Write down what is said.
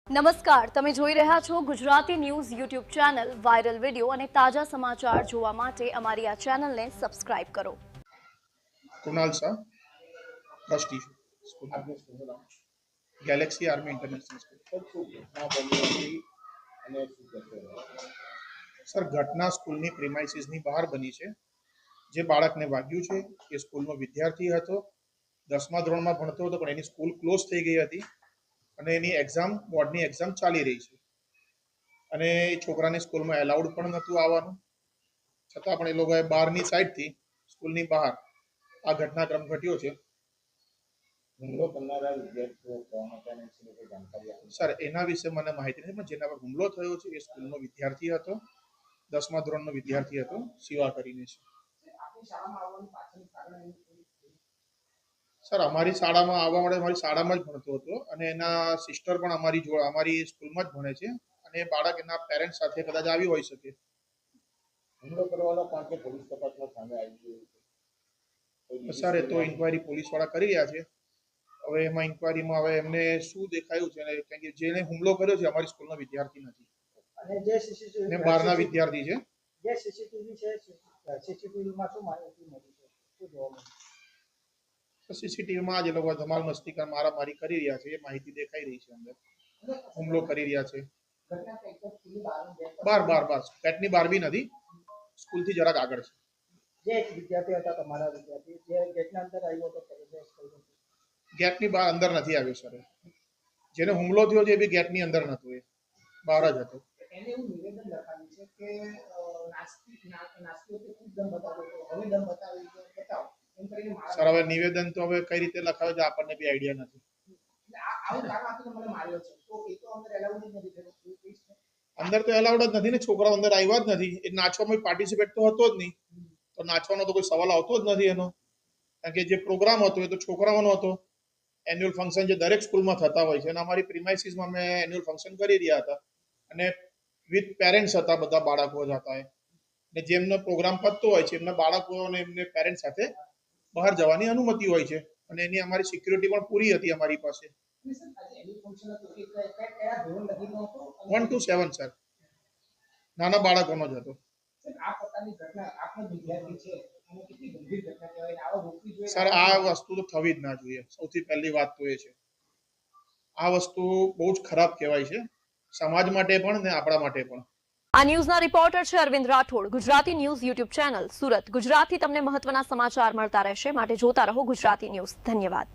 નમસ્કાર, તમે જોઈ રહ્યા છો Gujarati news YouTube channel. Viral video અને તાજા સમાચાર જોવા માટે અમારી આ ચેનલને સબસ્ક્રાઇબ કરો. કુનાલ શાહ ટ્રસ્ટી છું Galaxy army international school. Sir, ઘટના સ્કૂલની પ્રિમાઇસીસની બહાર બની છે. જે બાળકને વાગ્યું છે એ સ્કૂલનો વિદ્યાર્થી હતો, 10મા ધોરણમાં ભણતો હતો, પણ એની સ્કૂલ ક્લોઝ થઈ ગઈ હતી અને એની એક્ઝામ, બોર્ડની એક્ઝામ ચાલી રહી છે અને એ છોકરાને સ્કૂલમાં એલાઉડ પણ નહોતું આવવાનું, છતાં પણ એ લોકોએ બહારની સાઈડથી સ્કૂલની બહાર આ ઘટનાક્રમ ઘટ્યો છે. હુમલો કરનારા વિદ્યાર્થીઓ કોણ હતા અને વિશે કોઈ જાણકારી આપી? સર, એના વિશે મને માહિતી નથી, પણ જેના પર હુમલો થયો છે એ સ્કૂલનો વિદ્યાર્થી હતો, 10મા ધોરણનો વિદ્યાર્થી હતો, શિવા કરીને છે. સર, અમારી શાળામાં આવવા માટે અમારી શાળામાં જ ભણતો હતો અને એના સિસ્ટર પણ અમારી સ્કૂલમાં જ ભણે છે અને એ બાળક એના પેરેન્ટ્સ સાથે કદાચ આવી હોઈ શકે. હુમલો કરવાનો કોણ છે? પોલીસ તપાસમાં સામે આવી ગયું? સર, એ તો ઇન્કવાયરી પોલીસવાળા કરી રહ્યા છે. હવે એમાં ઇન્કવાયરીમાં હવે એમને શું દેખાયું છે, કારણ કે જેને હુમલો કર્યો છે અમારી સ્કૂલનો વિદ્યાર્થી નથી અને જે સીસીટીવી ને બહારના વિદ્યાર્થી છે. જે સીસીટીવી છે, સીસીટીવીમાં શું માહિતી મળી છે, શું જોવા મળ્યું? સીસીટીવીમાં જે લોકો ધમાલ મસ્તી મારામારી કરી રહ્યા છે એ માહિતી દેખાઈ રહી છે. અંદર હુમલો કરી રહ્યા છે. બાર પેટની બહાર બી નથી, સ્કૂલથી જરાક આગળ છે. જે એક વિદ્યાર્થી હતા, તમારા વિદ્યાર્થી, જે ગેટના અંદર આવ્યો હતો, ગેટની બહાર અંદર નથી આવ્યો સર. જેને હુમલો થયો છે એ બી ગેટની અંદર નતો, એ બહાર જ હતો. એને એવું નિવેદન લખાવ્યું છે કે નાસ્તી વખતે ખૂબ દમ બતાવ્યો હતો, હવે દમ બતાવો એમ કરીને સર, હવે નિવેદન તો હવે કઈ રીતે લખાવે છે આપણને બી આઈડિયા નથી. આવું કારણ આપીને મને માર્યો છે, તો એ તો અંદર એલાઉડ જ નથી થયું. અંદર તો એલાઉડ જ નથી ને, છોકરાઓ અંદર આવ્યા જ નથી. એ નાચવામાં પાર્ટિસિપેટ તો હતો જ નહીં, તો નાચવાનો તો કોઈ સવાલ આવતો જ નથી એનો, કારણ કે જે પ્રોગ્રામ હતો એ તો છોકરાઓનો હતો. એન્યુઅલ ફંક્શન જે દરેક સ્કૂલમાં થતા હોય છે અને અમારી પ્રિમાઇસીસમાં અમે એન્યુઅલ ફંક્શન કરી રહ્યા હતા અને વિથ પેરેન્ટ્સ હતા, બધા બાળકો જ હતા અને જેમનો પ્રોગ્રામ પતતો હોય છે એમના બાળકો અને એમને પેરેન્ટ્સ સાથે બહાર જવાની અનુમતિ હોય છે અને એની અમારી સિક્યુરિટી પણ પૂરી હતી અમારી પાસે. 1 to 7 સર, નાના બાળકોનો જ હતો. આ પ્રકારની ઘટના આપણો વિદ્યાર્થી છે અને કેટલી ગંભીર ઘટના કહેવાય ને આવા રોકવી જોઈએ. સર, આ વસ્તુ તો થવી જ ના જોઈએ. સૌથી પહેલી વાત તો એ છે, આ વસ્તુ બહુ જ ખરાબ કહેવાય છે, સમાજ માટે પણ ને આપણા માટે પણ. આ ન્યૂઝના રિપોર્ટર છે Arvind Rathod. Gujarati news YouTube channel, Surat. ગુજરાતથી તમને મહત્વના સમાચાર મળતા રહેશે, માટે જોતા રહો ગુજરાતી ન્યૂઝ. ધન્યવાદ.